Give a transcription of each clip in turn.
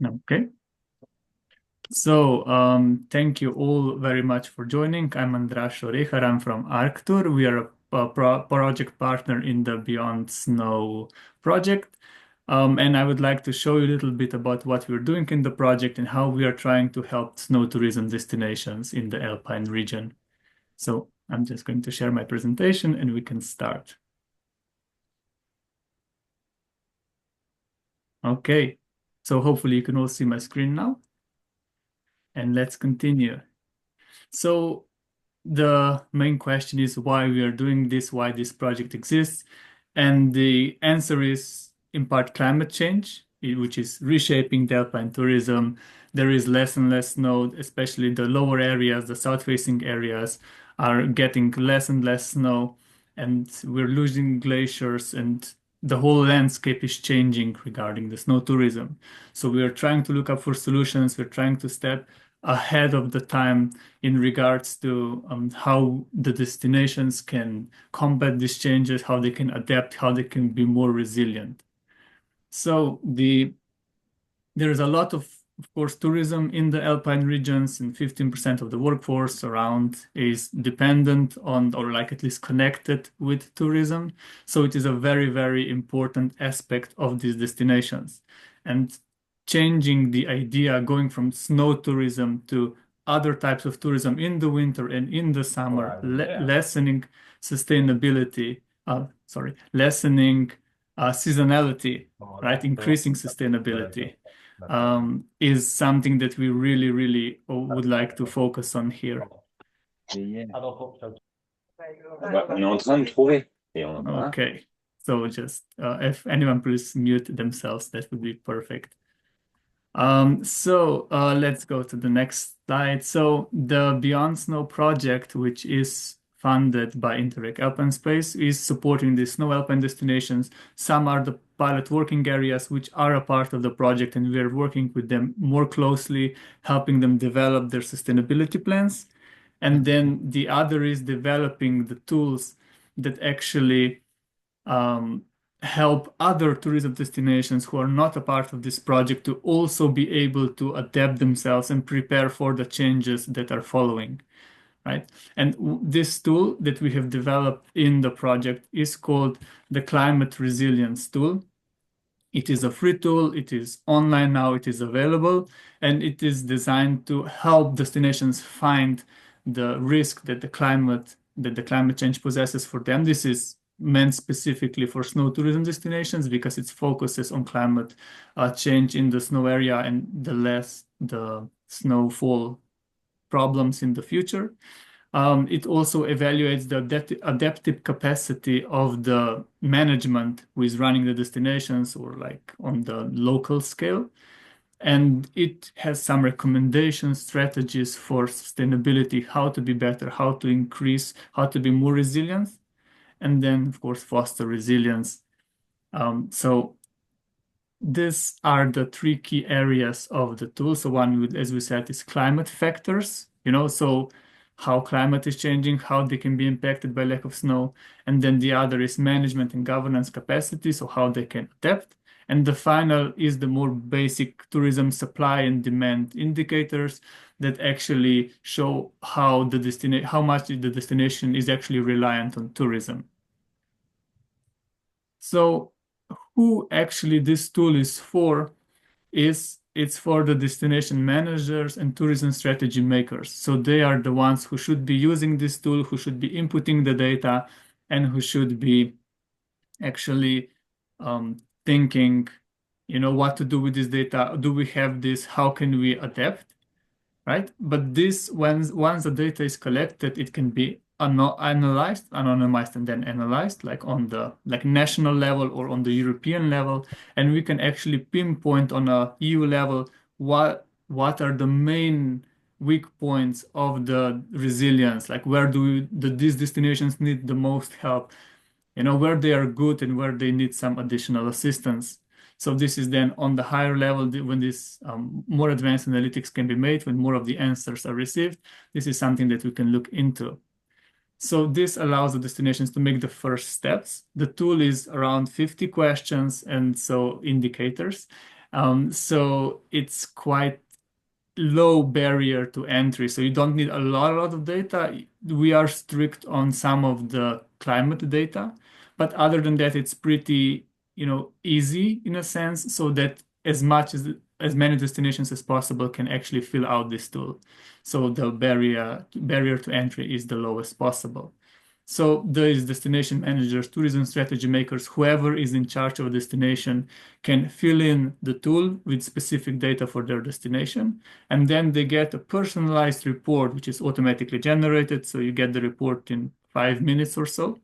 Okay. So, thank you all very much for joining. I'm Andras Orehar. I'm from Arctur. We are a project partner in the BeyondSnow project. And I would like to show you a little bit about what we're doing in the project and how we are trying to help snow tourism destinations in the Alpine region. So I'm just going to share my presentation and we can start. Okay. So hopefully you can all see my screen now. And let's continue. So the main question is why we are doing this, why this project exists. And the answer is in part climate change, which is reshaping the alpine tourism. There is less and less snow, especially the lower areas, the south-facing areas are getting less and less snow, and we're losing glaciers, and the whole landscape is changing regarding the snow tourism. So we are trying to look up for solutions. We're trying to step ahead of the time in regards to how the destinations can combat these changes, how they can adapt, how they can be more resilient. So there is a lot of course, tourism in the Alpine regions, and 15% of the workforce around is dependent on, or like at least connected with tourism. So it is a very, very important aspect of these destinations. And changing the idea, going from snow tourism to other types of tourism in the winter and in the summer, lessening sustainability, lessening seasonality, right? Increasing sustainability is something that we really, really would like to focus on here. On est en train de trouver. Et on... Okay, so just if anyone please mute themselves, that would be perfect. Let's go to the next slide. So the BeyondSnow project, which is funded by Interreg Alpine Space, is supporting the snow alpine destinations. Some are the pilot working areas, which are a part of the project, and we are working with them more closely, helping them develop their sustainability plans. And then the other is developing the tools that actually help other tourism destinations who are not a part of this project to also be able to adapt themselves and prepare for the changes that are following, right? And this tool that we have developed in the project is called the Climate Resilience Tool. It is a free tool, it is online now, it is available, and it is designed to help destinations find the risk that the climate change possesses for them. This is meant specifically for snow tourism destinations because it focuses on climate change in the snow area and the less the snowfall problems in the future. It also evaluates the adaptive capacity of the management who is running the destinations or like on the local scale. And it has some recommendations, strategies for sustainability, how to be better, how to increase, how to be more resilient, and then, of course, foster resilience. So these are the three key areas of the tool. So one, as we said, is climate factors, so how climate is changing, how they can be impacted by lack of snow. And then the other is management and governance capacity, so how they can adapt. And the final is the more basic tourism supply and demand indicators that actually show how much the destination is actually reliant on tourism. So who actually this tool is for it's for the destination managers and tourism strategy makers. So they are the ones who should be using this tool, who should be inputting the data, and who should be actually thinking, what to do with this data. Do we have this? How can we adapt? Right? But this, once the data is collected, it can be analyzed, anonymized, and then analyzed, like on the national level or on the European level, and we can actually pinpoint on a EU level what are the main weak points of the resilience, like where these destinations need the most help, where they are good and where they need some additional assistance. So this is then on the higher level when this more advanced analytics can be made, when more of the answers are received. This is something that we can look into. So this allows the destinations to make the first steps. The tool is around 50 questions and so indicators. So it's quite low barrier to entry. So you don't need a lot of data. We are strict on some of the climate data, but other than that, it's pretty, easy in a sense, so that as many destinations as possible can actually fill out this tool. So the barrier to entry is the lowest possible. So these destination managers, tourism strategy makers, whoever is in charge of a destination can fill in the tool with specific data for their destination, and then they get a personalized report, which is automatically generated. So you get the report in 5 minutes or so.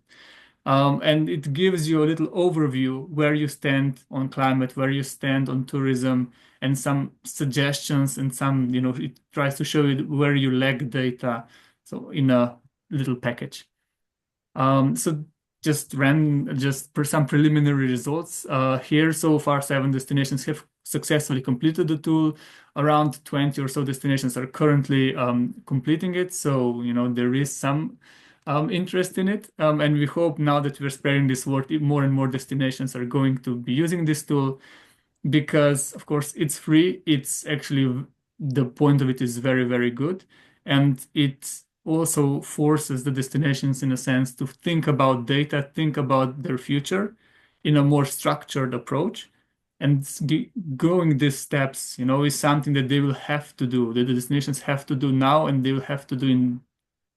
And it gives you a little overview where you stand on climate, where you stand on tourism, and some suggestions and some, it tries to show you where you lack data. So in a little package. So just for some preliminary results here. So far, 7 destinations have successfully completed the tool. Around 20 or so destinations are currently completing it. So, there is some interest in it. And we hope now that we're spreading this word, more and more destinations are going to be using this tool because, of course, it's free. It's actually the point of it is very, very good. And it also forces the destinations, in a sense, to think about data, think about their future in a more structured approach. And going these steps, is something that they will have to do, that the destinations have to do now, and they will have to do in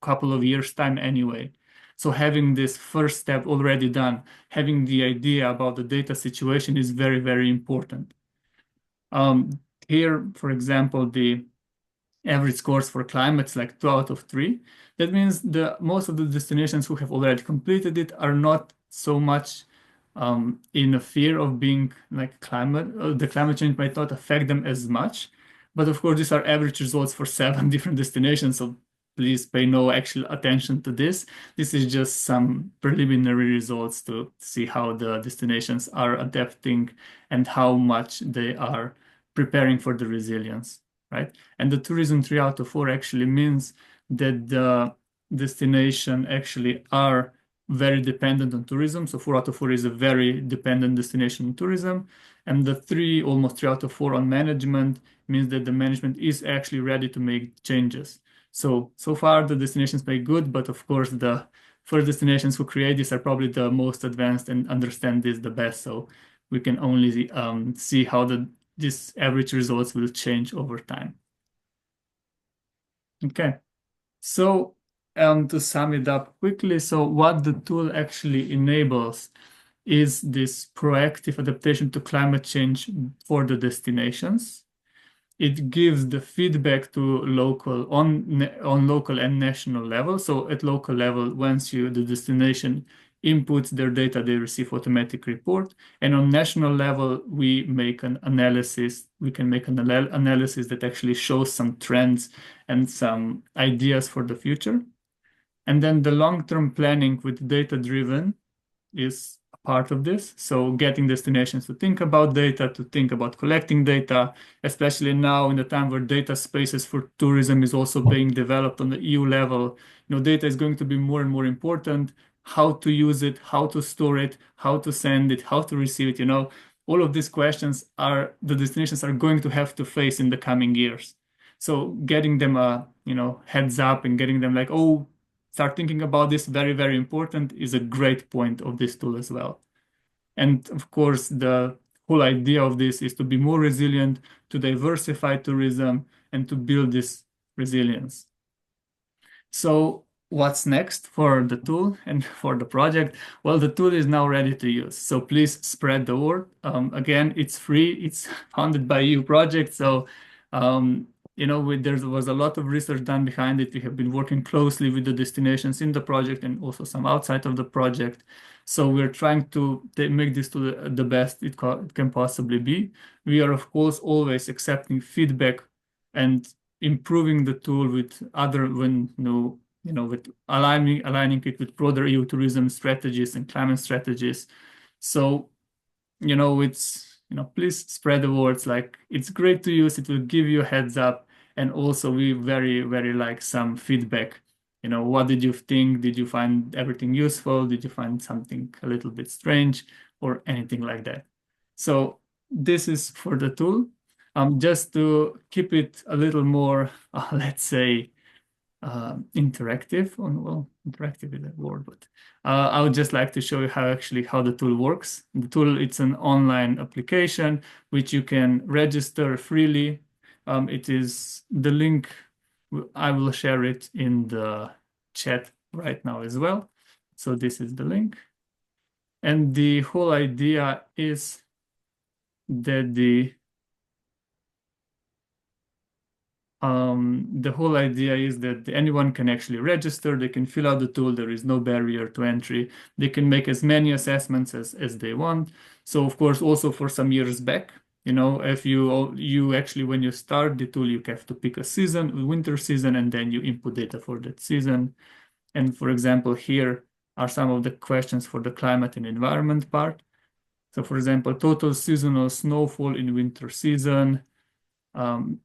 a couple of years' time anyway. So having this first step already done, having the idea about the data situation is very, very important. Here, for example, the average scores for climate is like 2 out of 3. That means most of the destinations who have already completed it are not so much in a fear of being like the climate change might not affect them as much. But of course, these are average results for 7 different destinations. So please pay no actual attention to this. This is just some preliminary results to see how the destinations are adapting and how much they are preparing for the resilience, right? And the tourism 3 out of 4 actually means that the destination actually are very dependent on tourism. So 4 out of 4 is a very dependent destination on tourism. And the almost 3 out of 4 on management means that the management is actually ready to make changes. So far the destinations make good, but of course the first destinations who create this are probably the most advanced and understand this the best. So we can only see how these average results will change over time. Okay, so to sum it up quickly, so what the tool actually enables is this proactive adaptation to climate change for the destinations. It gives the feedback to on local and national level. So at local level, once the destination inputs their data, they receive automatic report. And on national level, we make an analysis. We can make an analysis that actually shows some trends and some ideas for the future. And then the long-term planning with data-driven is a part of this. So getting destinations to think about data, to think about collecting data, especially now in the time where data spaces for tourism is also being developed on the EU level. Data is going to be more and more important. How to use it, how to store it, how to send it, how to receive it. All of these questions are the destinations are going to have to face in the coming years. So getting them a heads up and getting them like, oh, start thinking about this, very, very important, is a great point of this tool as well. And of course, the whole idea of this is to be more resilient, to diversify tourism, and to build this resilience. So what's next for the tool and for the project? Well, the tool is now ready to use. So please spread the word. Again, it's free. It's funded by EU project. So there was a lot of research done behind it. We have been working closely with the destinations in the project and also some outside of the project. So we're trying to make this to the best it can possibly be. We are, of course, always accepting feedback and improving the tool with with aligning it with broader EU tourism strategies and climate strategies. So, please spread the words. Like, it's great to use. It will give you a heads up. And also we very, very like some feedback. What did you think? Did you find everything useful? Did you find something a little bit strange or anything like that? So this is for the tool. Just to keep it a little more, let's say, interactive. Well, interactive is a word, but I would just like to show you how the tool works. The tool, it's an online application which you can register freely. It is the link. I will share it in the chat right now as well. So this is the link. And the whole idea is that the whole idea is that anyone can actually register, they can fill out the tool, there is no barrier to entry, they can make as many assessments as they want. So of course, also for some years back, if you actually, when you start the tool, you have to pick a season, winter season, and then you input data for that season. And for example, here are some of the questions for the climate and environment part. So for example, total seasonal snowfall in winter season,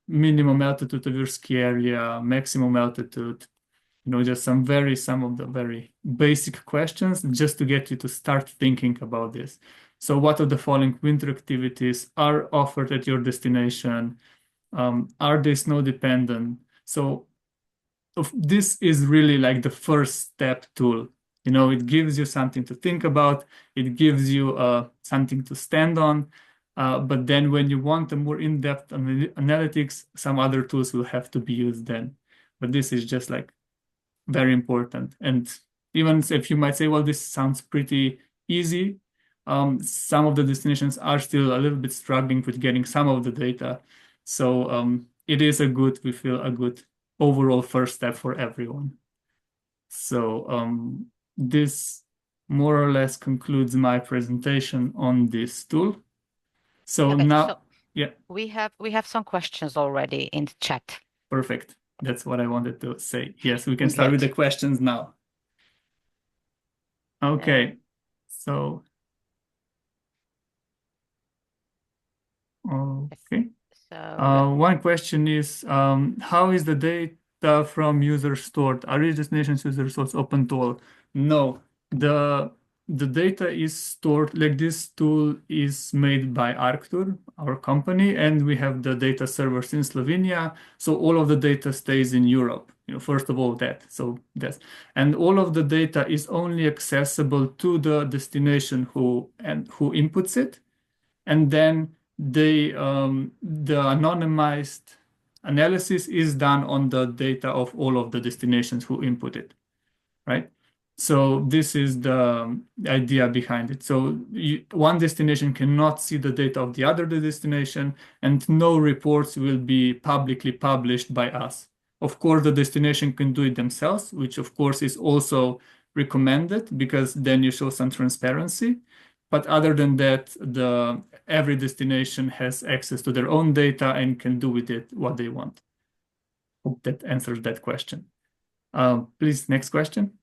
minimum altitude of your ski area, maximum altitude, just some of the very basic questions just to get you to start thinking about this. So what of the following winter activities are offered at your destination? Are they snow dependent? So this is really like the first step tool. It gives you something to think about. It gives you something to stand on. But then when you want a more in-depth analytics, some other tools will have to be used then. But this is just like very important. And even if you might say, well, this sounds pretty easy, some of the destinations are still a little bit struggling with getting some of the data. So it is we feel a good overall first step for everyone. So this more or less concludes my presentation on this tool. So Okay, now, so yeah, we have some questions already in the chat. perfect. That's what I wanted to say. Yes, we can start with the questions now. Okay, so okay. So One question is, how is the data from users stored? Are these destinations user source open to all? No, the data is stored, like this tool is made by Arctur, our company, and we have the data servers in Slovenia. So all of the data stays in Europe. First of all, and all of the data is only accessible to the destination who inputs it, and then the anonymized analysis is done on the data of all of the destinations who input it, right? So this is the idea behind it. So one destination cannot see the data of the other destination, and no reports will be publicly published by us. Of course, the destination can do it themselves, which of course is also recommended because then you show some transparency. But other than that, every destination has access to their own data and can do with it what they want. Hope that answers that question. Please, next question.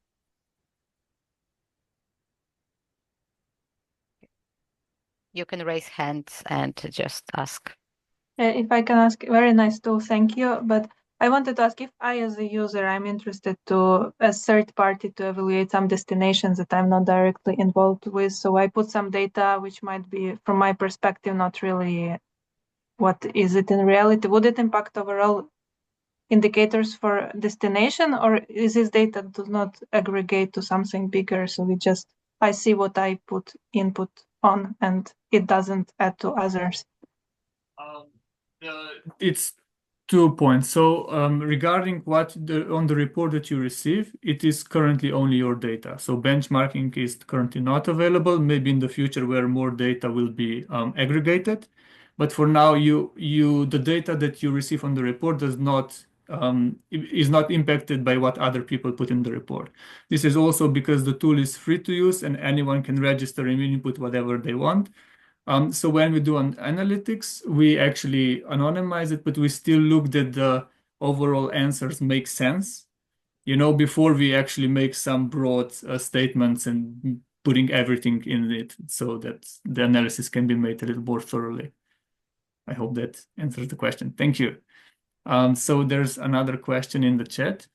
You can raise hands and just ask. If I can ask, very nice tool, thank you. But I wanted to ask if I, as a user, I'm interested to, as third party, to evaluate some destinations that I'm not directly involved with. So I put some data, which might be, from my perspective, not really what is it in reality. Would it impact overall indicators for destination, or is this data does not aggregate to something bigger? So I see what I put input on, and it doesn't add to others. It's 2 points. So regarding on the report that you receive, it is currently only your data. So benchmarking is currently not available. Maybe in the future where more data will be aggregated. But for now, the data that you receive on the report is not impacted by what other people put in the report. This is also because the tool is free to use and anyone can register and input whatever they want. So when we do an analytics, we actually anonymize it, but we still look that the overall answers make sense, before we actually make some broad statements and putting everything in it so that the analysis can be made a little more thoroughly. I hope that answers the question. Thank you. So there's another question in the chat.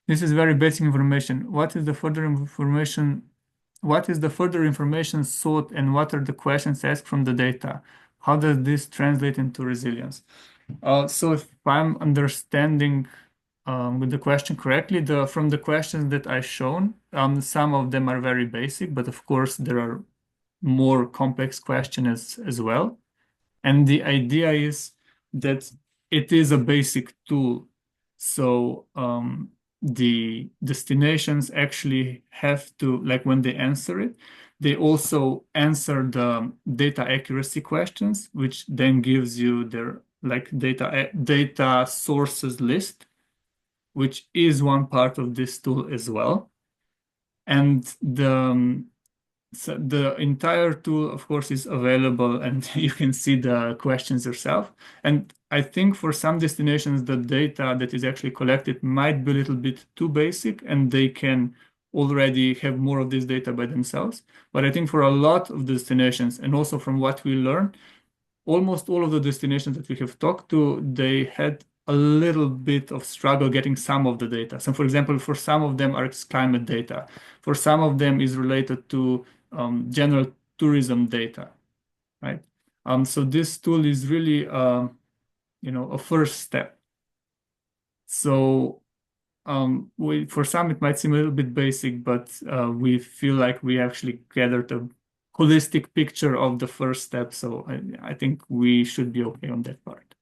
This is very basic information. What is the further information sought and what are the questions asked from the data? how does this translate into resilience? So if I'm understanding with the question correctly, from the questions that I shown, some of them are very basic, but of course there are more complex questions as well. And the idea is that it is a basic tool. So the destinations actually have to, like when they answer it, they also answer the data accuracy questions, which then gives you their like data sources list, which is one part of this tool as well. And so the entire tool, of course, is available and you can see the questions yourself. And I think for some destinations, the data that is actually collected might be a little bit too basic and they can already have more of this data by themselves. But I think for a lot of destinations, and also from what we learned, almost all of the destinations that we have talked to, they had a little bit of struggle getting some of the data. So for example, for some of them are climate data. For some of them is related to general tourism data, right? So this tool is really, a first step. So for some, it might seem a little bit basic, but we feel like we actually gathered a holistic picture of the first step. So I think we should be okay on that part.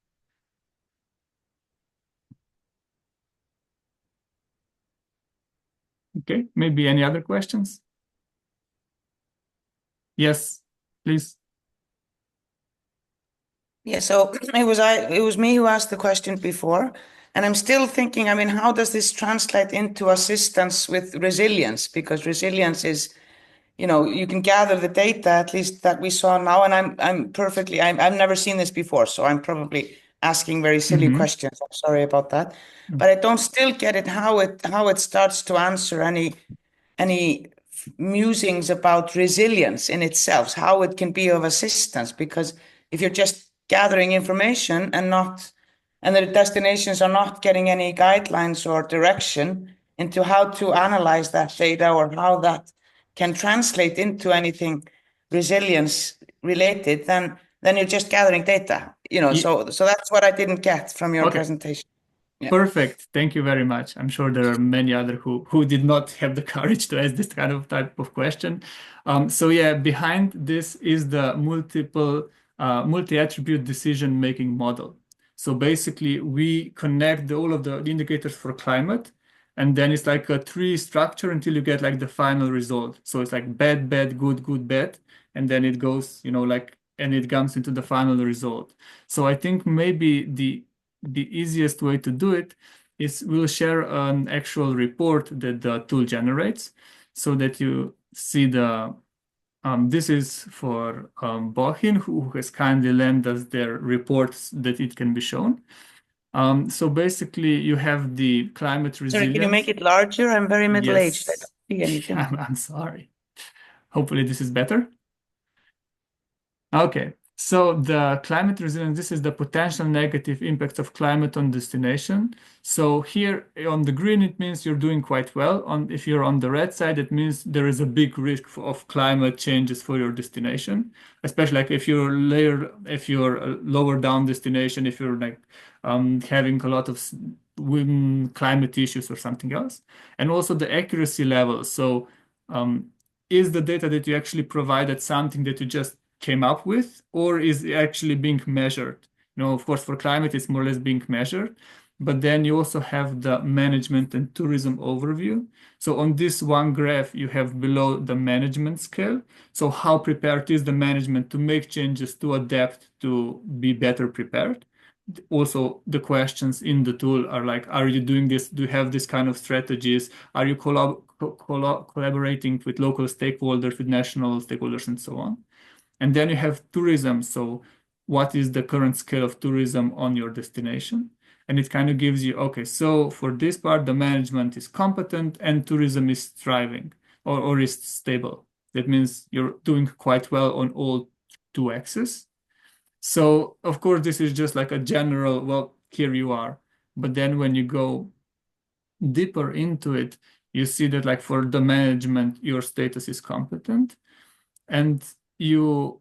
Okay, maybe any other questions? Yes, please. Yeah, so it was me who asked the question before, and I'm still thinking, I mean, how does this translate into assistance with resilience? Because resilience is, you can gather the data, at least that we saw now, and I've never seen this before, so I'm probably asking very silly questions. I'm sorry about that. But I don't still get it how it starts to answer any musings about resilience in itself, how it can be of assistance, because if you're just gathering information and the destinations are not getting any guidelines or direction into how to analyze that data or how that can translate into anything resilience related, then you're just gathering data, so that's what I didn't get from your presentation. Yeah. Perfect. Thank you very much. I'm sure there are many other who did not have the courage to ask this kind of type of question. So yeah, behind this is the multi-attribute decision-making model. So basically, we connect all of the indicators for climate, and then it's like a tree structure until you get like the final result. So it's like bad, bad, good, good, bad, and then it goes, and it comes into the final result. So I think maybe the easiest way to do it is we'll share an actual report that the tool generates so that you see this is for Bohin, who has kindly lent us their reports that it can be shown. So basically you have the climate resilience. Sorry, can you make it larger? I'm very middle-aged. I Yes. don't see anything. I'm sorry. Hopefully this is better. Okay. So the climate resilience, this is the potential negative impacts of climate on destination. So here on the green, it means you're doing quite well. If you're on the red side, it means there is a big risk of climate changes for your destination, especially like if you're a lower down destination, if you're like having a lot of climate issues or something else. And also the accuracy level. So is the data that you actually provided something that you just came up with, or is it actually being measured? Of course, for climate, it's more or less being measured, but then you also have the management and tourism overview. So on this one graph, you have below the management scale. So how prepared is the management to make changes, to adapt, to be better prepared? Also, the questions in the tool are like, are you doing this? Do you have this kind of strategies? Are you collaborating with local stakeholders, with national stakeholders, and so on? And then you have tourism. So what is the current scale of tourism on your destination? And it kind of gives you, okay, so for this part, the management is competent and tourism is thriving or is stable. That means you're doing quite well on all two axes. So of course, this is just like a general, well, here you are. But then when you go deeper into it, you see that like for the management, your status is competent. And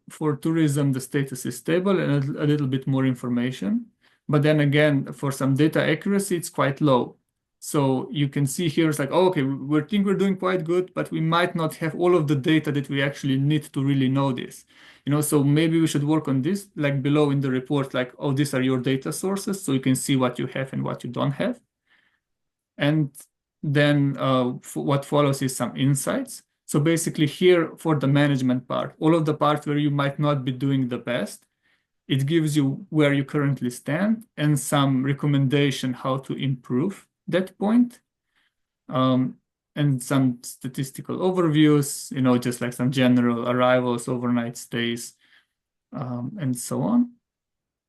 for tourism, the status is stable and a little bit more information. But then again, for some data accuracy, it's quite low. So you can see here, it's like, oh, okay, we think we're doing quite good, but we might not have all of the data that we actually need to really know this. So maybe we should work on this, like below in the report, like, oh, these are your data sources, so you can see what you have and what you don't have. And then what follows is some insights. So basically here for the management part, all of the parts where you might not be doing the best, it gives you where you currently stand and some recommendation how to improve that point. And some statistical overviews, just like some general arrivals, overnight stays, and so on.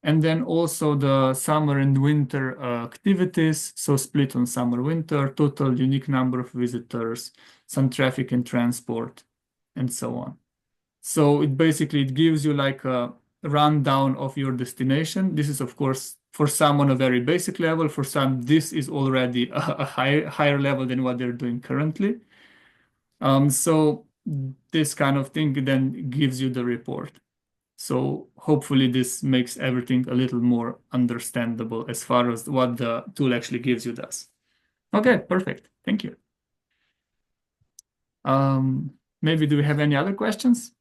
And then also the summer and winter activities, so split on summer, winter, total unique number of visitors, some traffic and transport, and so on. So it gives you like a rundown of your destination. This is, of course, for some on a very basic level. For some, this is already a higher level than what they're doing currently. So this kind of thing then gives you the report. So hopefully this makes everything a little more understandable as far as what the tool actually gives you does. Okay, perfect. Thank you. Maybe do we have any other questions?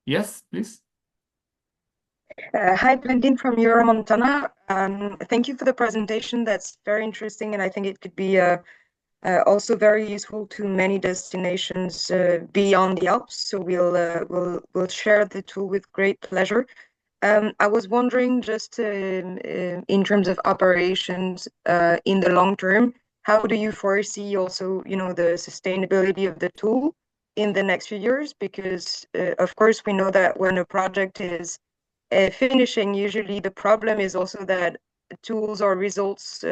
Yes, please. Hi, Blandine from Euro Montana. Thank you for the presentation. That's very interesting, and I think it could be also very useful to many destinations beyond the Alps. So we'll share the tool with great pleasure. I was wondering, just in terms of operations in the long term, how do you foresee also, the sustainability of the tool in the next few years? Because of course we know that when a project is finishing, usually the problem is also that tools or results,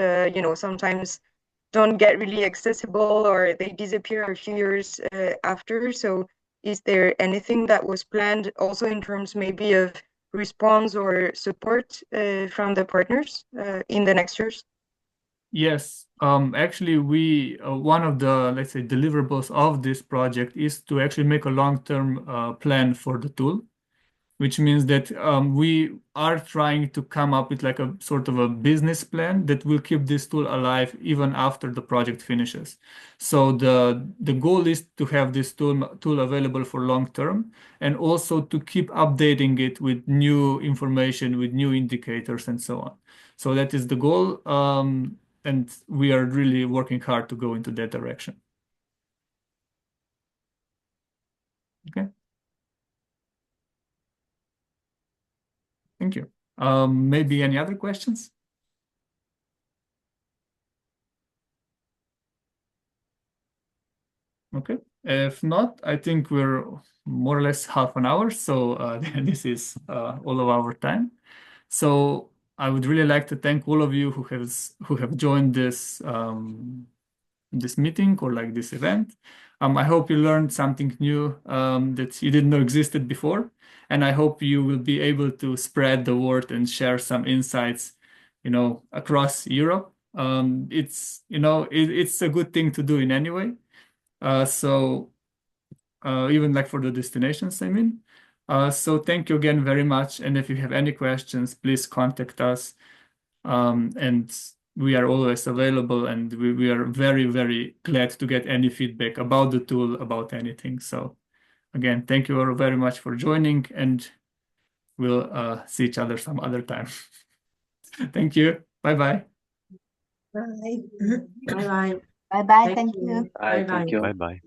sometimes don't get really accessible or they disappear a few years after. So is there anything that was planned also in terms maybe of response or support from the partners in the next years? Yes, actually one of the, let's say, deliverables of this project is to actually make a long-term plan for the tool, which means that we are trying to come up with like a sort of a business plan that will keep this tool alive even after the project finishes. So the goal is to have this tool available for long term and also to keep updating it with new information, with new indicators and so on. So that is the goal, and we are really working hard to go into that direction. Okay. Thank you. Maybe any other questions? Okay. If not, I think we're more or less half an hour. So this is all of our time. So I would really like to thank all of you who have joined this this meeting or like this event. I hope you learned something new that you didn't know existed before. And I hope you will be able to spread the word and share some insights, across Europe. It's a good thing to do in any way. So even like for the destinations, I mean. So thank you again very much. And if you have any questions, please contact us. And we are always available, and we are very, very glad to get any feedback about the tool, about anything. So again, thank you all very much for joining, and we'll see each other some other time. Thank you. Bye-bye. Bye. Bye-bye. Bye bye. Thank Thank you. you. Bye, thank you. Bye bye.